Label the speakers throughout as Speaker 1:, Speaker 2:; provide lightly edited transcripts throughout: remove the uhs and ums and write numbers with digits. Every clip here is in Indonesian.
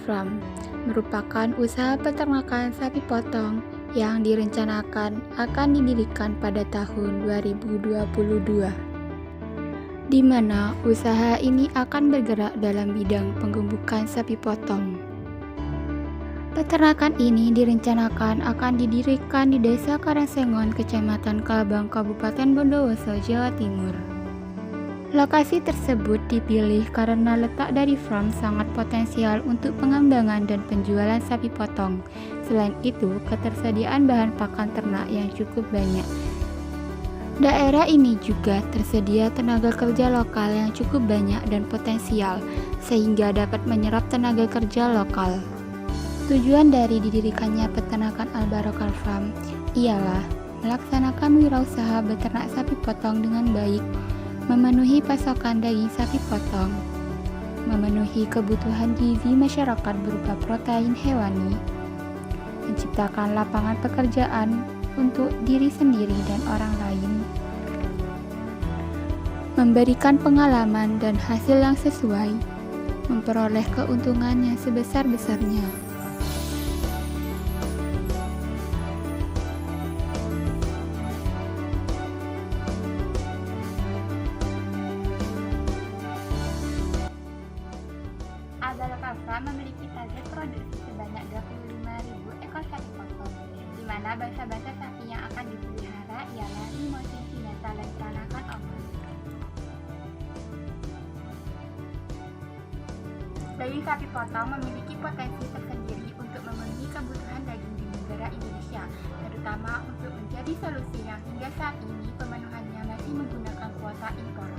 Speaker 1: Farm merupakan usaha peternakan sapi potong yang direncanakan akan didirikan pada tahun 2022, di mana usaha ini akan bergerak dalam bidang penggemukan sapi potong. Peternakan ini direncanakan akan didirikan di Desa Karangsengon, Kecamatan Kalbang, Kabupaten Bondowoso, Jawa Timur. Lokasi tersebut dipilih karena letak dari farm sangat potensial untuk pengembangan dan penjualan sapi potong. Selain itu, ketersediaan bahan pakan ternak yang cukup banyak. Daerah ini juga tersedia tenaga kerja lokal yang cukup banyak dan potensial, sehingga dapat menyerap tenaga kerja lokal. Tujuan dari didirikannya peternakan Al-Barokah Farm ialah melaksanakan wirausaha beternak sapi potong dengan baik, memenuhi pasokan daging sapi potong, memenuhi kebutuhan gizi masyarakat berupa protein hewani, menciptakan lapangan pekerjaan untuk diri sendiri dan orang lain, memberikan pengalaman dan hasil yang sesuai, memperoleh keuntungan yang sebesar-besarnya.
Speaker 2: Al-Barokah Farm memiliki target produksi sebanyak 25.000 ekor sapi potong, di mana bangsa-bangsa sapi yang akan dipelihara ialah Limousin, Simmental, dan Peranakan Oman. Daging sapi potong memiliki potensi tersendiri untuk memenuhi kebutuhan daging di negara Indonesia, terutama untuk menjadi solusi yang hingga saat ini pemenuhannya masih menggunakan kuota impor.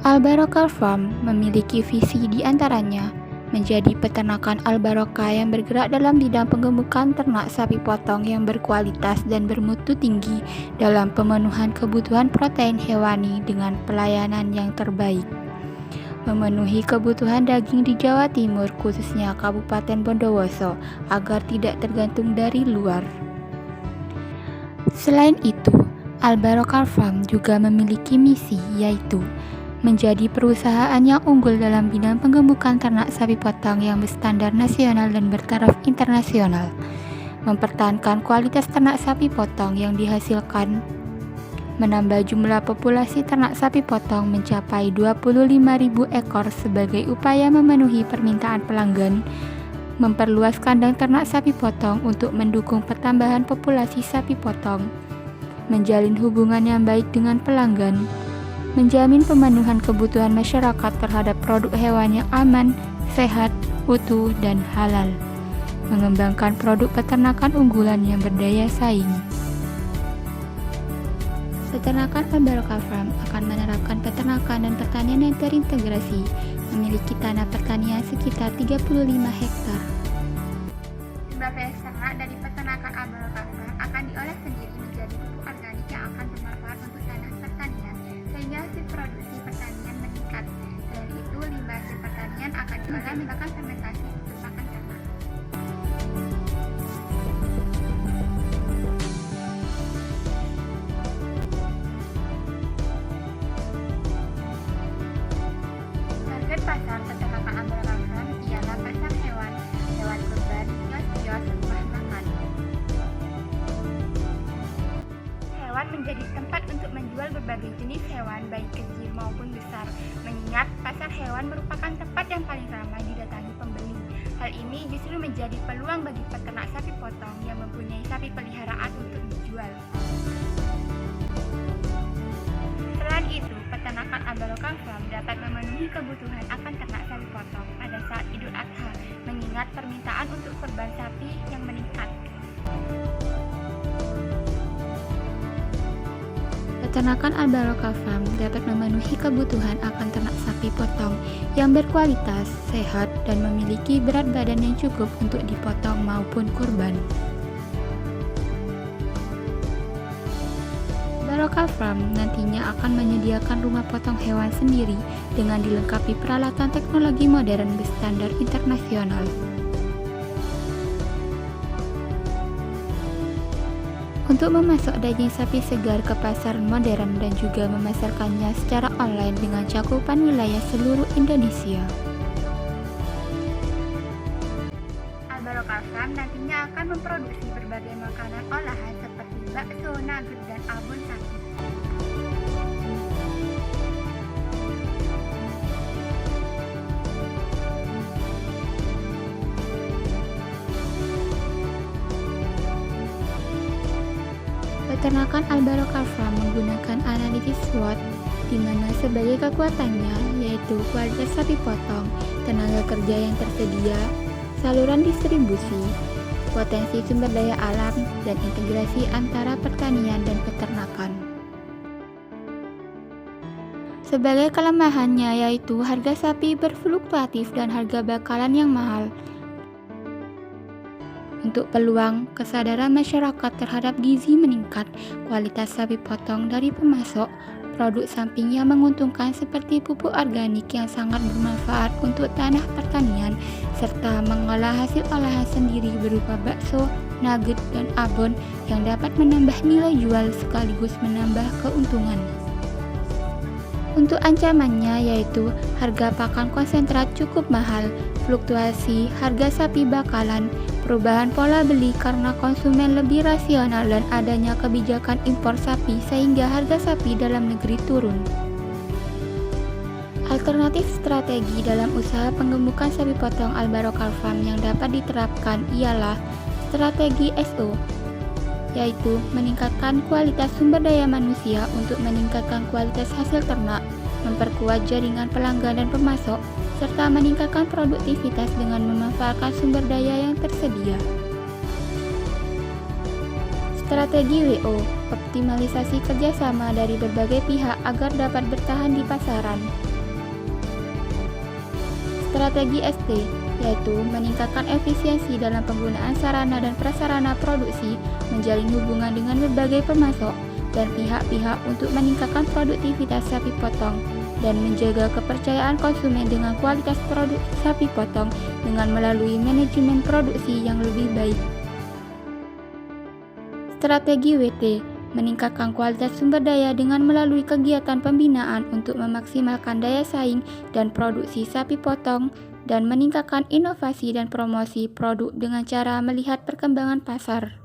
Speaker 1: Al-Barokah Farm memiliki visi diantaranya menjadi peternakan Al-Barokah yang bergerak dalam bidang penggemukan ternak sapi potong yang berkualitas dan bermutu tinggi dalam pemenuhan kebutuhan protein hewani dengan pelayanan yang terbaik, memenuhi kebutuhan daging di Jawa Timur khususnya Kabupaten Bondowoso agar tidak tergantung dari luar. Selain itu, Al-Barokah Farm juga memiliki misi yaitu menjadi perusahaan yang unggul dalam bidang penggemukan ternak sapi potong yang berstandar nasional dan bertaraf internasional, mempertahankan kualitas ternak sapi potong yang dihasilkan, menambah jumlah populasi ternak sapi potong mencapai 25.000 ekor sebagai upaya memenuhi permintaan pelanggan, memperluas kandang ternak sapi potong untuk mendukung pertambahan populasi sapi potong, menjalin hubungan yang baik dengan pelanggan, menjamin pemenuhan kebutuhan masyarakat terhadap produk hewan yang aman, sehat, utuh, dan halal, mengembangkan produk peternakan unggulan yang berdaya saing. Peternakan Al-Barokah Farm akan menerapkan peternakan dan pertanian yang terintegrasi, memiliki tanah pertanian sekitar 35 hektar.
Speaker 2: Limbah beras ternak dari peternakan Al-Barokah Farm akan diolah sendiri menjadi pupuk organik yang akan bermanfaat untuk tanah pertanian, sehingga hasil produksi pertanian meningkat. Selain itu, limbah hasil pertanian akan diolah menggunakan fermentasi untuk pakan ternak. Target pasar peternakan Al-Barokah Farm ialah pasar hewan kurban, kios-kios rumah makan. Hewan menjadi tempat untuk menjual berbagai jenis hewan baik kecil maupun besar, mengingat pasar hewan merupakan tempat yang paling ramai didatangi pembeli. Hal ini justru menjadi peluang bagi peternak sapi potong yang mempunyai sapi peliharaan untuk dijual. Selain itu, peternakan Al-Barokah Farm dapat memenuhi kebutuhan akan ternak sapi potong pada saat Idul Adha, mengingat permintaan untuk kurban sapi yang meningkat.
Speaker 1: Peternakan Al-Barokah Farm dapat memenuhi kebutuhan akan ternak sapi potong yang berkualitas, sehat, dan memiliki berat badan yang cukup untuk dipotong maupun kurban. Barokah Farm nantinya akan menyediakan rumah potong hewan sendiri dengan dilengkapi peralatan teknologi modern berstandar internasional. untuk memasok daging sapi segar ke pasar modern dan juga memasarkannya secara online dengan cakupan wilayah seluruh Indonesia.
Speaker 2: Al-Barokah Farm nantinya akan memproduksi berbagai makanan olahan seperti bakso, nugget, dan abon sapi.
Speaker 1: Peternakan Al-Barokah Farm menggunakan analisis SWOT, di mana sebagai kekuatannya yaitu kualitas sapi potong, tenaga kerja yang tersedia, saluran distribusi, potensi sumber daya alam, dan integrasi antara pertanian dan peternakan. Sebagai kelemahannya yaitu harga sapi berfluktuatif dan harga bakalan yang mahal. Untuk peluang, kesadaran masyarakat terhadap gizi meningkat, kualitas sapi potong dari pemasok, produk samping yang menguntungkan seperti pupuk organik yang sangat bermanfaat untuk tanah pertanian, serta mengolah hasil olahan sendiri berupa bakso, nugget, dan abon yang dapat menambah nilai jual sekaligus menambah keuntungan. Untuk ancamannya yaitu harga pakan konsentrat cukup mahal, fluktuasi harga sapi bakalan, perubahan pola beli karena konsumen lebih rasional dan adanya kebijakan impor sapi sehingga harga sapi dalam negeri turun. Alternatif strategi dalam usaha penggemukan sapi potong Al-Barokah Farm yang dapat diterapkan ialah strategi SO, yaitu meningkatkan kualitas sumber daya manusia untuk meningkatkan kualitas hasil ternak, memperkuat jaringan pelanggan dan pemasok, serta meningkatkan produktivitas dengan memanfaatkan sumber daya yang tersedia. Strategi WO, optimalisasi kerjasama dari berbagai pihak agar dapat bertahan di pasaran. Strategi ST, yaitu meningkatkan efisiensi dalam penggunaan sarana dan prasarana produksi, menjalin hubungan dengan berbagai pemasok dan pihak-pihak untuk meningkatkan produktivitas sapi potong dan menjaga kepercayaan konsumen dengan kualitas produk sapi potong dengan melalui manajemen produksi yang lebih baik. Strategi WT, meningkatkan kualitas sumber daya dengan melalui kegiatan pembinaan untuk memaksimalkan daya saing dan produksi sapi potong dan meningkatkan inovasi dan promosi produk dengan cara melihat perkembangan pasar.